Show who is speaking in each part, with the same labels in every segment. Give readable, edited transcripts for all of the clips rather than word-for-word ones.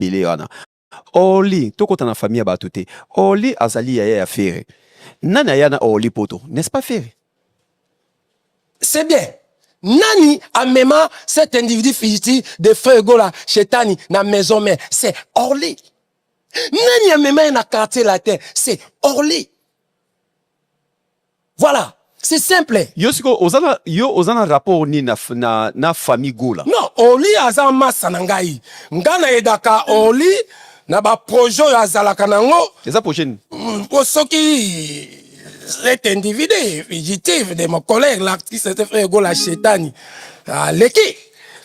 Speaker 1: ebele wana oli tokota na famille ya bato te oli azali ya ya fere nani aya na oli poto n'est-ce pas fere
Speaker 2: c'est bien nani amema cet individu fugitif de frère Gola Chetani na maison mère c'est Orly nani amema na quartier latin c'est Orly voilà c'est simple
Speaker 1: yo siko ozana rapport ni na famille Gola
Speaker 2: non Orly aza massa na ngai ngana edaka Orly na ba projet oyo azalaka nango
Speaker 1: eza prochaine
Speaker 2: soki cet individu fugitif de mon collègue l'artiste c'était frère Gola Chetani leki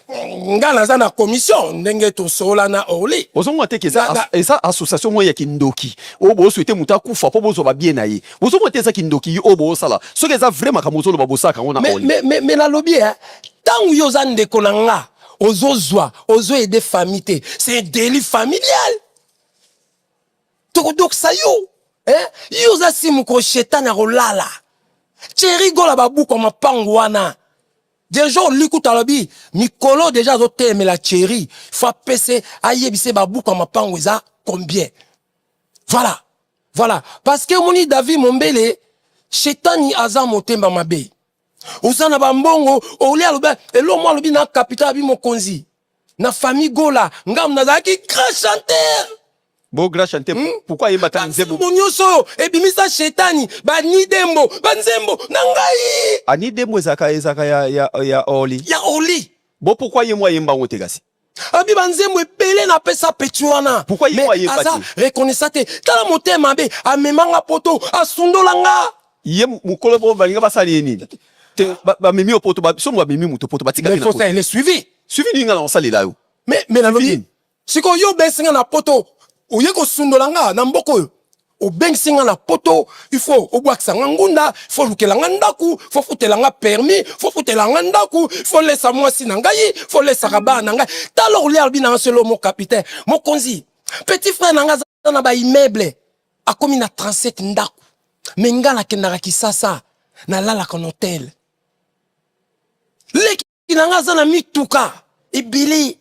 Speaker 2: ngana za na commission ndenge to sola na Orly
Speaker 1: ozongo te keza esa association mo ya kindoki obo souhaiter muta kufa po bozo ba bien na ye ozongo te eza kindoki obo sala soki eza vraiment kamozolo ba bosaka ngona Orly
Speaker 2: mais la lobby hein tant yo za ndeko na nga ozozwa ozo aider famille c'est un délit familial donc ça yo hein yo za simu ko Chetani rolala Thierry Gola babu ko mapango wana déjà likuta lobi mikolo déjà zo temela Thierry faut pese ayebise babu ko mapango za combien voilà parce que moni David Mombele Chetani aza motemba mabe osana bambongo olia loba elo mo lobi na capital bi mokonzi na famille Gola ngam nazaki grand chanteur
Speaker 1: Bo grand chanteur pourquoi il m'a nzembo
Speaker 2: bonyoso ebimisa Chetani ba nidembo ba nzembo na ngai
Speaker 1: ani dembo ezaka ya Orly
Speaker 2: ya Orly
Speaker 1: bo pourquoi yemwa yemba ngote kasi
Speaker 2: abi ba nzembo epele na pesa petuana
Speaker 1: pourquoi yemwa yemba
Speaker 2: asa reconnaissate tala motema be amemanga poto asundolanga
Speaker 1: yem mukolo bo balinga basali nini te ba mimi opoto ba somo ba mimi muto poto batika
Speaker 2: mais faut ça il est suivi
Speaker 1: ninga na osali la yo
Speaker 2: mais la lobi siko yo bensinga na poto oye ko sundolanga na mboko yo o bensinga na poto il faut obwakisa ngunda il faut lukelanga ndaku il faut futelanga permis il faut futelanga ndaku il faut laisser moi si na ngai il faut laisser raba na ngai talo liar bi na selo mon capitaine mon konzi petit frère na nga na ba immeuble akomi na 37 ndaku menga na kendaka kisasa na lala kon hotel leki na nga za na mituka ibili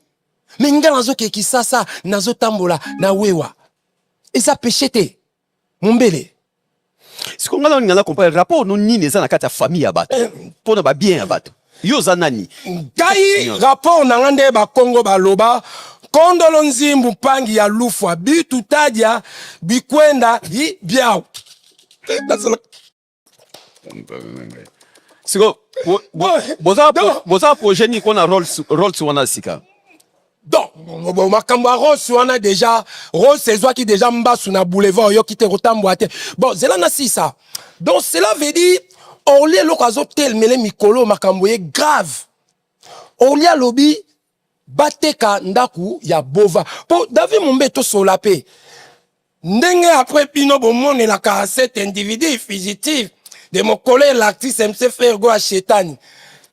Speaker 2: menga nazo ke kisasa nazo tambola na wewa eza péché Mombele
Speaker 1: siko ngala ngala comprendre rapport no nini eza na kati ya famille ya bato pona ba bien ya bato yo za nani
Speaker 2: ngai rapport na ngande ba Kongo baloba kondolo nzimbu pangi ya lufwa bitu tadia bikwenda hi biao
Speaker 1: siko boza projet ni kona Rolls wana sika
Speaker 2: donc makambo Rose wana déjà Rose c'est toi qui déjà mbasu na boulevard yo qui te rotamboate bon zela na si ça donc cela veut dire Orly lokazo tel mele mikolo makambo ye grave Orly lobby bateka ndaku ya bova po David Mombeto solape ndenge après pino bomone la ka cet individu fugitif de mon collègue l'artiste MC Frère Gola Chetani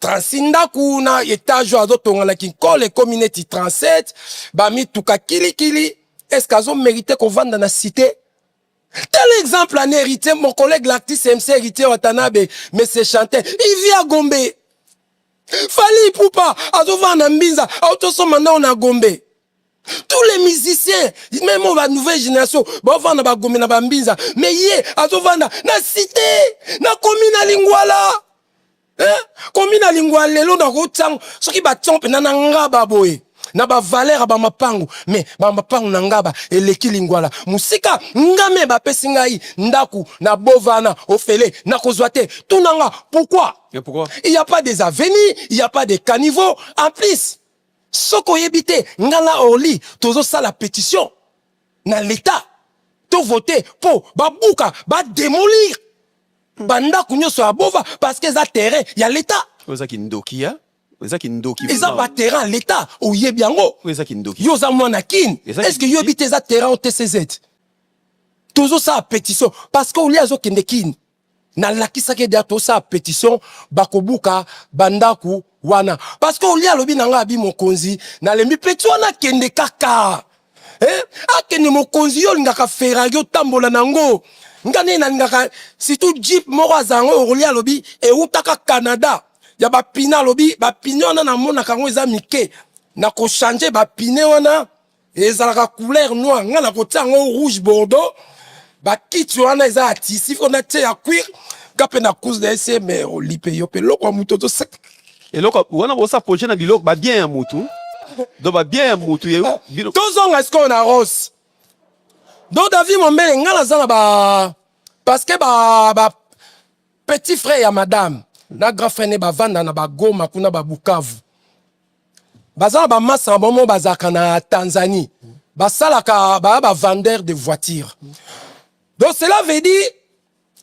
Speaker 2: 36 ndaku na étage azo tonga ki kole community 37 bami tuka kili est-ce qu'azo mérité qu'on vende dans la cité tel exemple en hérité mon collègue l'artiste MC hérité Watanabe mais c'est chanteur il vit à Gombe Fali Poupa azo vendre mbinza auto so manda on a Gombe tous les musiciens même la nouvelle génération ba vendre ba Gombe na ba mbinza mais yé azo vendre na cité na commune Lingwala komina lingwa lelo na rotang soki ba tsompe na ngaba boye na ba valeur ba mapangu mais ba mapangu na ngaba eleki lingwala musika ngame ba pesingai ndaku na bovana ofele na kozwate tunanga pourquoi il y a pas des avenues il y a pas des caniveaux en plus soko yebite ngala Orly tozo sala pétition na l'état to voter pour ba buka ba démolir banda kunyoso abova parce que ça terrain il y a l'état
Speaker 1: oza kindoki ya oza kindoki
Speaker 2: eza ba terrain l'état oye biango
Speaker 1: oza kindoki
Speaker 2: yo za mwana kin est-ce que yo habite za terrain au TCZ toujours ça pétition parce que oli azo kende kin na lakisa ke dia to ça pétition bakobuka bandaku wana parce que oli alobi nanga abi mokonzi na lembi peti wana kende kaka akende mokonzi yo lingaka Ferrari yo tambola nango ngane na ngaka surtout jeep moko azango Orly alobi e utaka Canada ya ba pina alobi ba pine wana na mona kango eza mike na ko changer ba pine wana et ça la couleur noire nga na kotia ngo rouge bordeaux ba kiti wana eza atisi fona te ya cuir kape na cause de ese mais olipe yo pe loko mutoto sek
Speaker 1: et loko wana bosa projet na biloko ba bien ya mutu donc ba bien ya mutu biloko
Speaker 2: tozonga est-ce qu'on a rose donc David Mombele nga na zana ba parce que ba petit frère ya madame na grand frère ne ba vanda na ba Goma kuna ba Bukavu bazala ba massa bomo bazaka na Tanzanie basalaka ba vendeur de voitures donc cela veut dire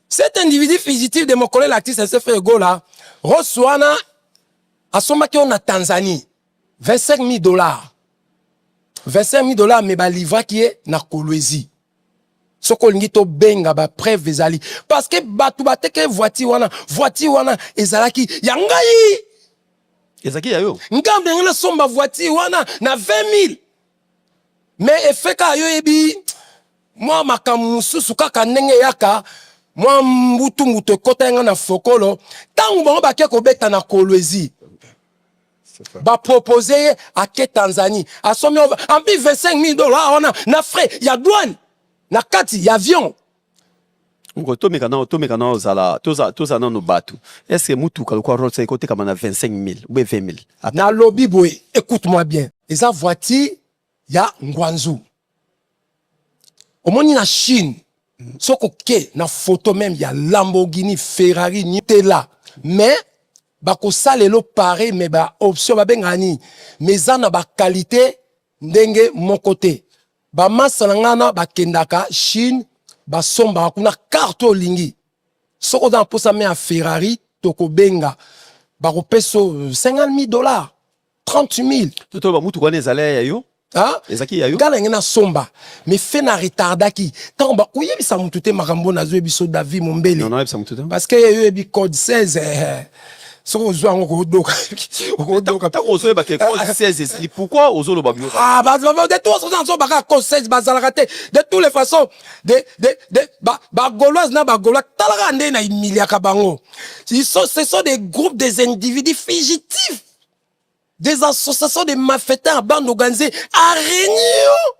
Speaker 2: cet individu fugitif de mon collègue l'artiste SFR Gola reçoit à son maquillon na Tanzanie $25,000 $25,000 mais ba livra qui est na Kolwezi soko lingi to benga ba preuve ezali parce que batu bateke voiture wana ezalaki ya ngai
Speaker 1: ezaki ya yo
Speaker 2: ngambe ngana somba voiture wana na 20,000 mais efeka yo ebi moi makamususu kaka ndenge yaka moi mbutu ekota nga na fokolo tango bango bake kobeta na Kolwezi ba proposer à Tanzanie à somme en plus $25,000 wana na frais ya douane na kati ya avion
Speaker 1: ngo tomeka na ozala toza na no batu est-ce que mutuka lokwa rotsa ekote kama na 25,000 ou 20,000
Speaker 2: na lobby boy écoute-moi bien eza voiture ya Ngwanzu omoni na Chine soko ke na photo même ya Lamborghini Ferrari Nutella mais bako salelo pareil mais ba option ba bengani mais na ba qualité ndenge mon côté ba masalangana ba kendaka Chine ba somba kuna carte olingi soko dans pour ça mais à Ferrari toko benga ba ko peso $50,000 $30,000
Speaker 1: toto ba mutu kwane zale ya yo
Speaker 2: ah
Speaker 1: ezaki ya yo
Speaker 2: ngala ngena somba mais fait na retardaki tant ba kuyebisa mutu te makambo na zo biso David Mombele
Speaker 1: non ebisa mutu te
Speaker 2: parce que yo ebi code 16 soko ozwa ngo kodoka
Speaker 1: ta ozo ba ke code 16 pourquoi ozo lo ba bio
Speaker 2: ah ba de tout ça ba code 16 ba zala raté de toutes les façons ba gauloise na ba gaulois talaka nde na imiliaka bango ce sont des groupes des individus fugitifs des associations de malfaiteurs bande organisée à réunion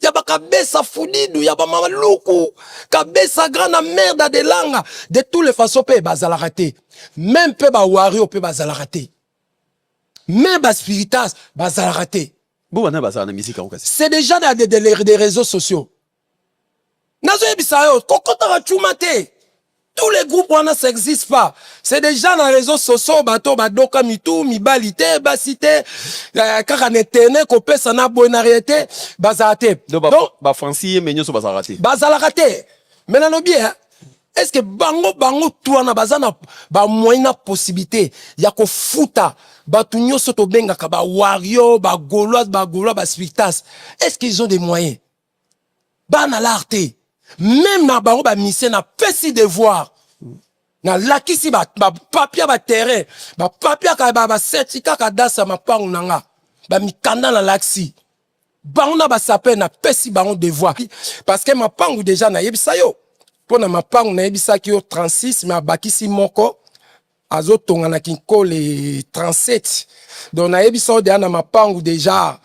Speaker 2: yaba kabesa fudidu yaba mamaluku kabesa grande merde de langa de toutes les façons pe bazala raté même pe ba wario pe bazala raté même ba spiritas bazala raté
Speaker 1: bo wana bazala na musique encore
Speaker 2: c'est déjà des réseaux sociaux nazo yebisa yo kokota ba chumate tous les groupes wana ça existe pas c'est déjà dans les réseaux sociaux bato badoka mitu mibalite basite kaka netene ko pesa na bonariété bazate
Speaker 1: donc ba Francis menyo so bazala raté
Speaker 2: mais na no bien est-ce que bango tuana bazana ba moyena possibilité ya ko futa batu nyoso to benga ka ba wario ba gaulois ba spiritas est-ce qu'ils ont des moyens bana l'arté même na bango ba mission na pesi devoir na lakisi ba papier ba terrain ba papier ka ba certificat ka dasa mapangu nanga ba mikanda na laksi bango na ba sapé na pesi bango devoir parce que mapangu déjà na yebisa yo pona mapangu na yebisa ki yo 36 mais abakisi moko azotonga na kinko les 37 donc na yebisa de na mapangu déjà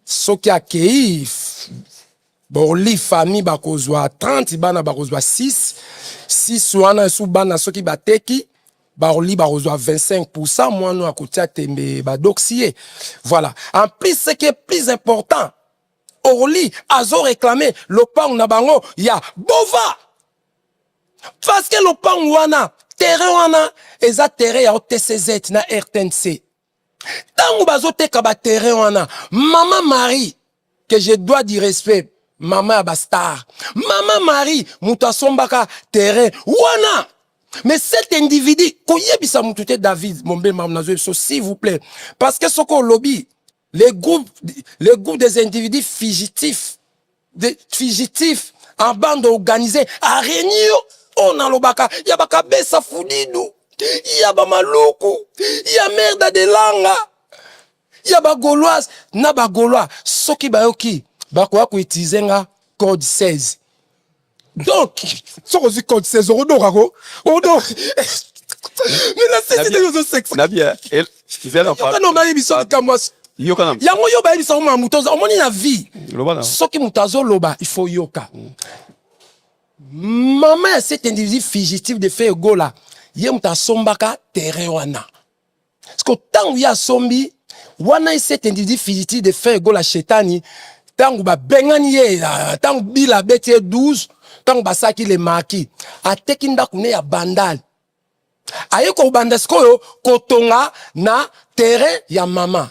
Speaker 2: soki akei bon li famille bakozwa 30 bana bakozwa 6 wana sou bana soki bateki baroli bakozwa 25% moi nous akotia tembe badoxier voilà en plus ce qui est plus important orli azo réclamer le pang na bango ya bova parce que le pang wana terrain wana eza terrain ya TCZ na RTNC tango bazoteka ba terrain wana maman Marie que je dois dire respect maman Abastar maman Marie mutasombaka terrain wana mais cet individu koyebisa mutute David Mombele mamnazo s'il vous plaît parce que soko lobby les groupes des individus fugitifs en bande organisée à réunion on a lobaka yabaka besa fudidu yaba maluku ya merde de langa yaba gauloise na ba gaulois soki bayoki bakoya ko utiliser nga code 16 donc soko zi code 16 odo mais la c'est des réseaux sexuels
Speaker 1: na bien il vient en parler
Speaker 2: non mais biso kamwa
Speaker 1: yoka na
Speaker 2: yango yo bayebisa ma moto omoni na vie
Speaker 1: loba na
Speaker 2: soki moto azoloba il faut yoka maman ya cet individu fugitif de fait egola ye moto asombaka terrain wana parce que ntango ye asombi wana cet individu fugitif de fait egola shetani ntango babengani ye ntango bila abeti ye 12 ntango basaki le maki ateki ndako ne ya bandali aye kobanda sikoyo kotonga na terrain ya mama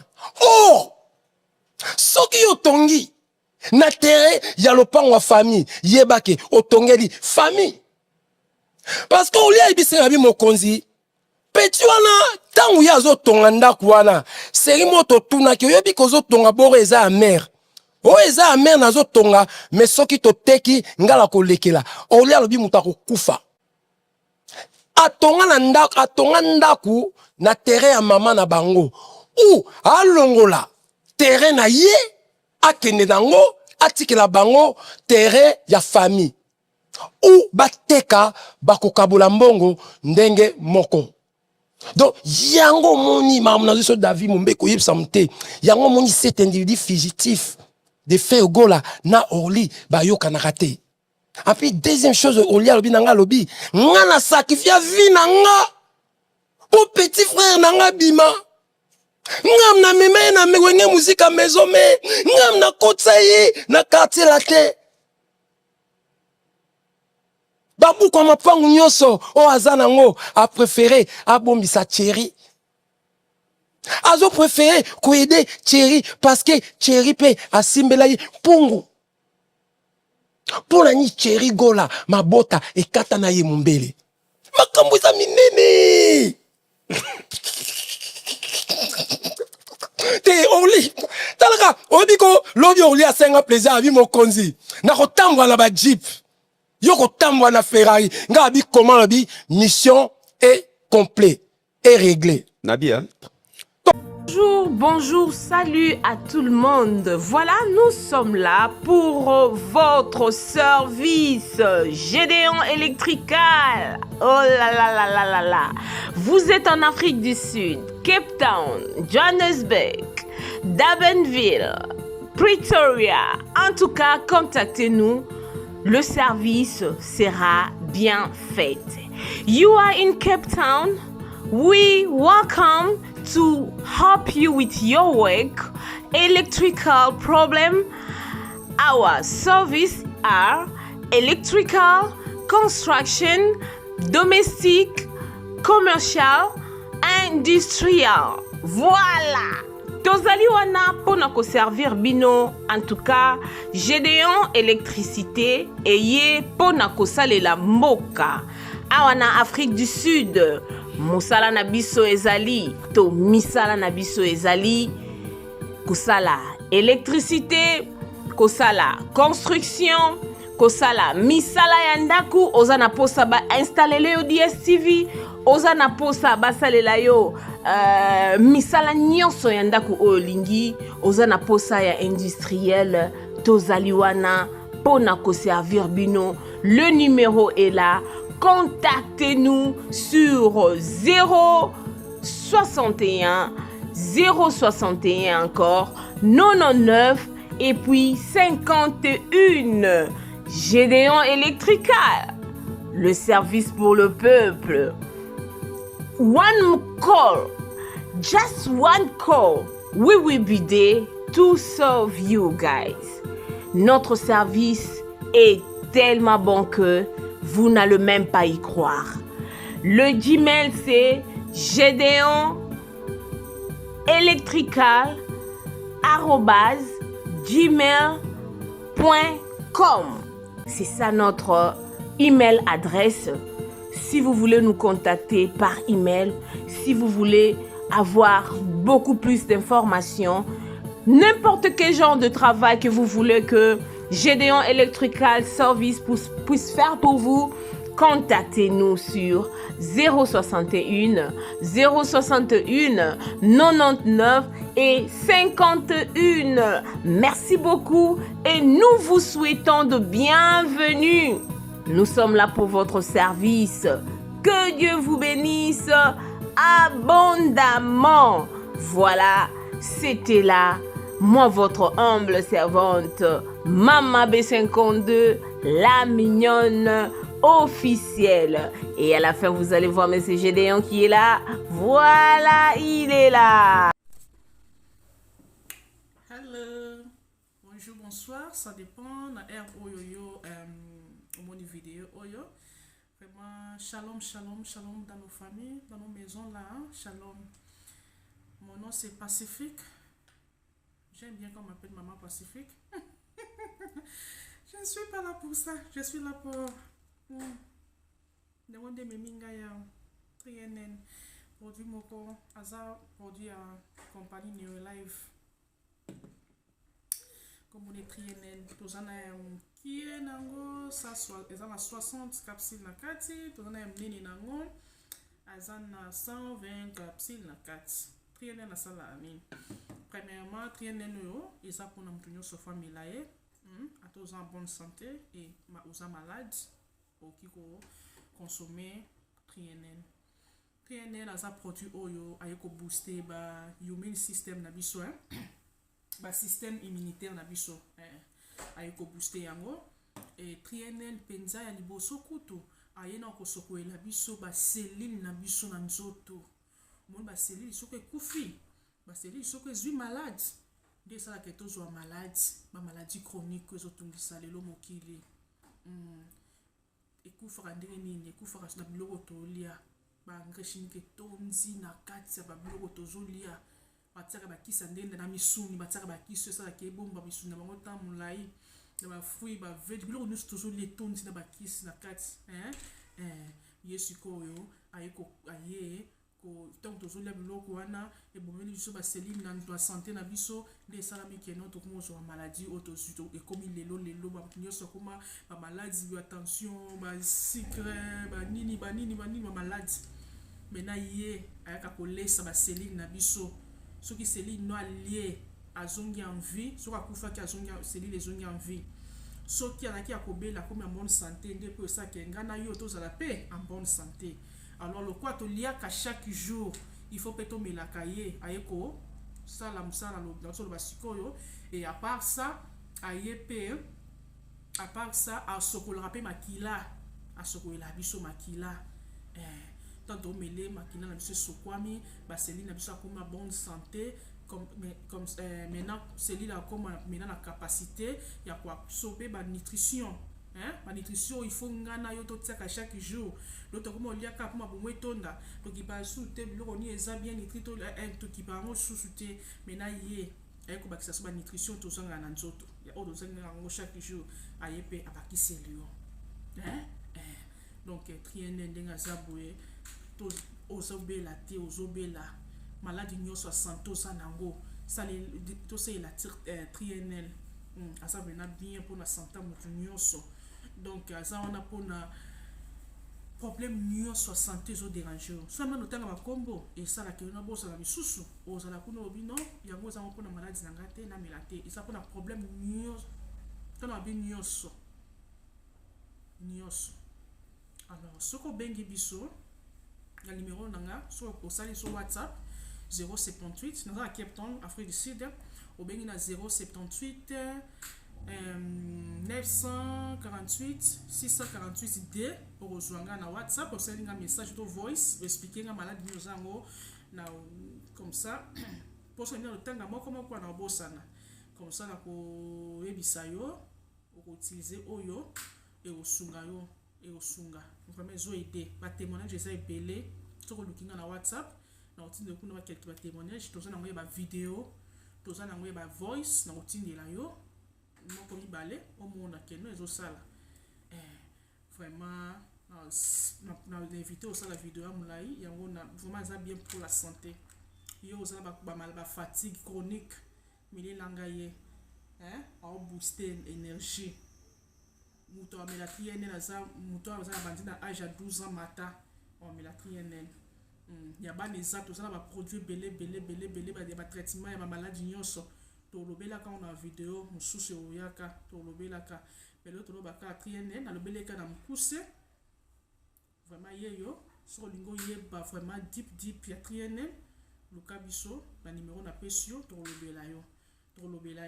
Speaker 2: soki yo tongi na terrain ya lopango wa famille yebake otongeli famille parce que olia ibise ya bi mokonzi peti wana tangu ya azotonga ndako wana seri moto tunaki oyebi kozotonga boro eza ya mère o eza ya mère nazotonga mais soki toteki ngala kolekela olia lobi moto akokufa atonga ndako na terrain ya mama na bango ou alongola terrain na ye akende nango atikela bango terrain ya famille ou bateka bakokabola mbongo ndenge moko donc yango moni mamna zo David Mombeko yebsa mte yango moni cet individu fugitif de fait gola na orli bayoka na raté. Et puis deuxième chose orli alobi nanga lobi nga na sacrifier vie nanga pour petit frère nanga bima ngam na meme na mewenge muzika maison me ngam na kotsaye na quartier la te babu kwa mapangu nyoso o azana ngo a préféré abombisa Thierry azo préféré ko aider Thierry parce que Thierry pe asimbela ye pungu pour la ni Thierry gola mabota e kata na ye mumbele makambo za minene te oli talaka obiko lobi oli asenga plaisir abi mokonzi na kotambwa na ba jeep yo kotambwa na Ferrari nga abi comment abi mission est complète et réglée
Speaker 1: Nabia.
Speaker 3: Bonjour, bonjour, salut à tout le monde. Voilà, nous sommes là pour votre service Gédéon Electrical. Oh là là là là là là. Vous êtes en Afrique du Sud, Cape Town, Johannesburg, Durbanville, Pretoria. En tout cas, contactez-nous. Le service sera bien fait. You are in Cape Town. We welcome to help you with your work, electrical problem. Our service are electrical, construction, domestic, commercial, industrial. Voilà. Tozali wana pona ko servir bino, en tout cas, Gédéon électricité et ye pona ko salela mboka. Awana Afrique du Sud. Mosala na biso ezali to misala na biso ezali kosala électricité, kosala construction, kosala misala ya ndaku, oza na posa ba installer yo DSTV, oza na posa ba salela yo misala nyonso ya ndaku olingi, oza na posa ya industriel tozali wana pona ko servir bino. Le numéro est là. Contactez-nous sur 061 061 encore 99 et puis 51. Gédéon Electrical, le service pour le peuple. One call, just one call, we will be there to serve you guys. Notre service est tellement bon que vous n'allez même pas y croire. Le Gmail c'est gedeonelectrical@gmail.com. C'est ça notre email adresse. Si vous voulez nous contacter par email, si vous voulez avoir beaucoup plus d'informations, n'importe quel genre de travail que vous voulez que Gédéon Electrical Service puisse faire pour vous, contactez-nous sur 061 061 99 et 51. Merci beaucoup et nous vous souhaitons de bienvenue. Nous sommes là pour votre service. Que Dieu vous bénisse abondamment. Voilà, c'était là, moi votre humble servante, Mama B52, la mignonne officielle. Et à la fin, vous allez voir M. Gédéon qui est là. Voilà, il est là.
Speaker 4: Hello, bonjour, bonsoir, ça dépend de l'air oyo au moins de vidéo oyo. Vraiment, shalom, shalom, shalom dans nos familles, dans nos maisons là, hein? Shalom. Mon nom c'est Pacifique. J'aime bien qu'on m'appelle Maman Pacifique. Je ne suis pas là pour ça, je suis là pour demander mes mingaya, trienen, produit moko, hasard, produit à compagnie Neolife. Comme on est triennel, tous en a qui est nango, ça soit, ils ont 60 capsules na kati, tous en a mnini nango, ils ont 120 capsules na kati. Triennel na sala ami. Premièrement, triennel yo, ils ont pour nous sur famille là, à tous en bonne santé et aux malades, pour qui consommer triennel. Triennel a produit oyo, ayeko booster ba immune system na biso, ba système immunitaire na biso ayeko booster yango et triennel penza ya liboso kutu ayena kosokoela biso ba cellule na biso na nzoto mon ba cellule soko ekufi ba cellule soko ezwi malade nde sala ke tozwa malade ba maladie chronique ezotungisa lelo mokili ekufaka ndenge nini ekufaka na biloko tolia ba engrais chimique tonzi na kati ya ba biloko tozolia batiaka bakisa ndenge na misuni batiaka bakisi esalaka ebomba misuni na bango ntan molai na bafruit bavege biloko nyonso tozolia etondi na bakisi na kati ye sikoyo aye ntango tozolia biloko wana ebomeli biso baselile na sante na biso nde esalami keno tokoma ozwa maladi oyo tozwi ekomi lelo nyonso akoma bamaladi batension basikre banini bamaladi mena ye ayaka kolesa baselile na biso soki selile no alie azongi en vie soki akufaki azongi selile ezongi en vie soki alaki akobela komi en bonne santé nde mpe osaki nga na yo tozala mpe en bonne santé. Alors lokwa toliaka chaque jour il faut mpe tomelaka ye aye kosala mosala nazoloba sikoyo et à part ça aye mpe à part ça asokolaka mpe makila asokolela biso makila tant tomele makila na biso esokwami baselile na biso akoma bonne santé comme maintenant selile akoma maintenant na capacité ya koabsorber ba nutrition ma nutrition il faut ngana yo totiaka chaque jour l'autre comme oliaka pour mabomo etonda tokipa sute biloko ni eza bien nutri to tokipa ngo susute maintenant ye ayeko bakisa so ba nutrition tozanga na nzoto ya odo zanga ngo chaque jour ayepe abakiseli yo donc triennel ndenga zaboye to ozobela te ozobela maladi nyonso santé oza nango sale tosalela triennel aza vena bien mpona santé motu nyonso donc aza wana mpona problème nyonso santé ezoderange yo so amana otanga makombo esalaka yo na bozala misusu ozala kuna obino yango ezango mpona maladi na nga te namela te eza mpona problème nyonso tona mabe nyonso alors soki obengi biso na numéro nanga soki osali so WhatsApp 078 naza na Cape Town Afrique du Sud obengi na 078 948 648 D okozwanga na WhatsApp osali nga message to voice expliquer nga maladi nyo zango na comme ça poso nyo tanga moko na obosana comme ça na koyebisa yo okutiliser oyo et osunga yo et osunga vraiment zo aider ba témoignage eza ebele toko lukinga na WhatsApp na otinde kuna ba quelques ba témoignage toza na ngoye ba vidéo toza na ngoye ba voice na otindela yo moko mibale omona keno ezosala vraiment na invité osala vidéo ya molai yango na vraiment eza bien pour la santé yo osala ba fatigue chronique milelanga ye ao booster énergie muto amela triennel aza muto aza na bandi na âge ya 12 ans mata amela triennel ya bana eza tozala baproduit ebele batraitement ya bamaladi nyonso tolobelaka na video mosusu eoyaka tolobelaka lelo tolobaka triennel nalobeleka na mokuse vraiment ye yo soki olingi oyeba vraiment deep ya triennel luka biso na numéro na pesi yo tokolobela yo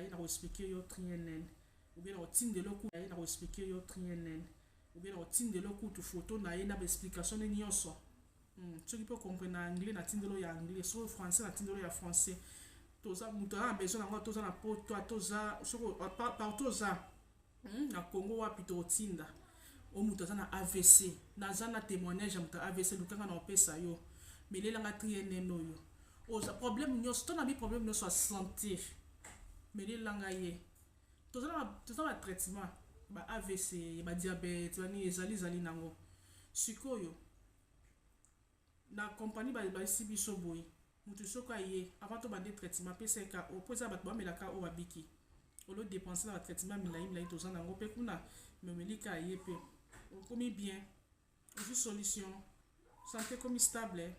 Speaker 4: na koexplike yo trienen ou bien na kotindela kutu na koexplike yo trienen ou bien na kotindela kutu photo na ye na baexplication ne nyonso soki mpe comprendre na anglais na tindelo ya anglais so français na tindelo ya français toza moto aza na besoin nango toza na poto toza soko partout oza na Congo wapi totinda o moto aza na AVC naza na témoignage ya moto AVC lukanga na opesa yo melelanga trienen oyo oza problème nyonso to na bi problème nyonso ya santé melelanga ye toza na traitement ba AVC ba diabète bani ezali nango sikoyo na compagnie baisi biso boye mutu soko aye avant to bande traitement PCK opoza bato bamelaka o babiki olo dépenser na traitement milai toza nango pe kuna memelika aye pe okomi bien aussi solution santé comme stable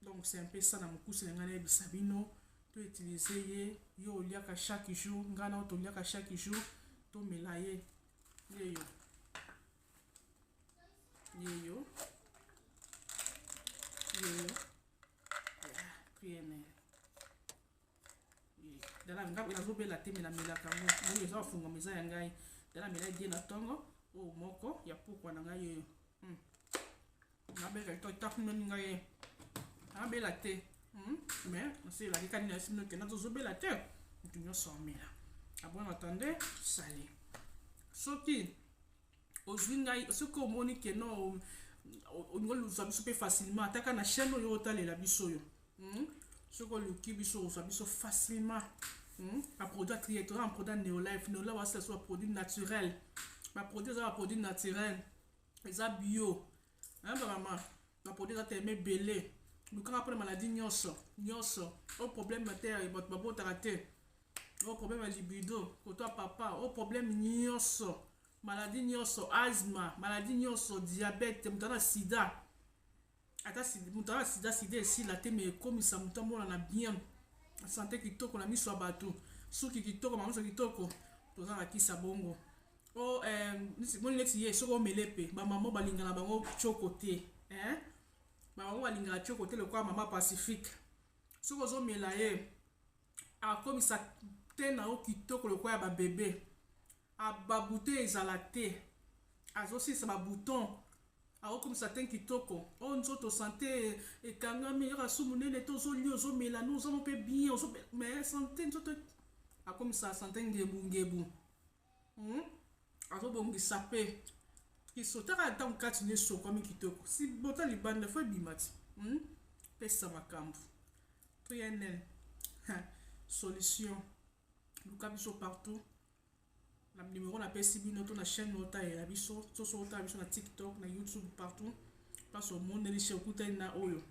Speaker 4: donc c'est un peu ça na mokusi na ngana bisabino to utiliser ye yo oliaka chaque jour ngana to oliaka chaque jour to melaye yeyo trienen dala ngabu nazobela te mela melaka ngo moi eza bafunga meza ya ngai dala mela die na tongo o moko ya pokwa na ngai yeyo nabeka ito takumeni ngai nabela te mais c'est la rikani na sino ke nazobela te mutu nyonso amela abon attendez sali soki ozwi ngai soki omoni ke no oluza biso mpe facilement ataka na chaîne oyo otalela biso yo soki oluki biso ozwa biso facilement baproduit atrier toza na produit Neolife wasila so baproduit naturel baproduit eza baproduit naturel eza bio vraiment baproduit eza teme ebele lukanga mpona maladi nyonso o problème te bato babotaka te o problème ya libido koto ya papa o problème nyonso maladie nyonso asthme maladie nyonso diabète moto na sida ata moto na sida esila te me ekomisa moto amona na bien santé kitoko na miso ya bato suki kitoko mamoso kitoko toza na kisa bongo o moni neti ye soki omele pe bamama balingana bango tioko te bamama balingana tioko te lokola mama Pacifique soki ozomela ye akomisa te na yo kitoko lokola ya babebe babouton ezala te azosilisa babouton aokomisa te kitoko o nzoto santé ekangami yoka su monene te ozolia ozomela no ozamo mpe bien mais santé nzoto akomisa santé ngebu azobongisa mpe kisotaka ntango kati ne sokwami kitoko si bota libanda fo ebima ti pesa makambo trienen solution luka biso partout na numéro na pesi bino to na chaîne otalela biso soso otala biso na TikTok na YouTube partout place au monde lishe okutani na oyo